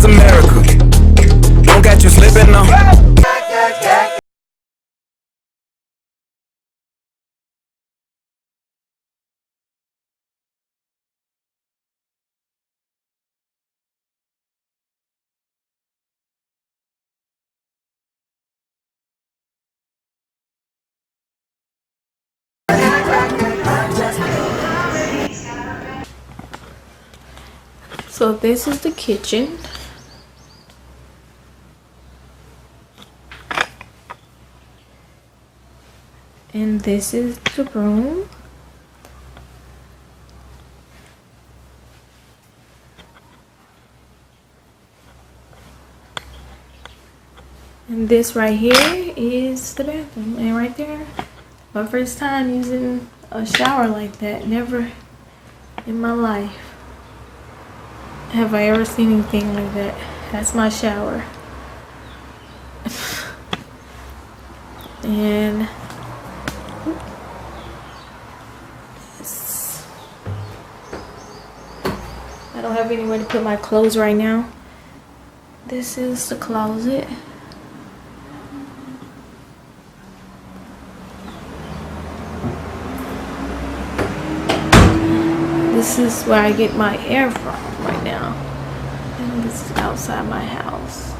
was America. Don't catch you slipping now. So this is the kitchen. And this is the room. And this right here is the bathroom. And right there, my first time using a shower like that. Never in my life have I ever seen anything like that. That's my shower. And this, I don't have anywhere to put my clothes right now. This is the closet. This is where I get my air from right now. And this is outside my house.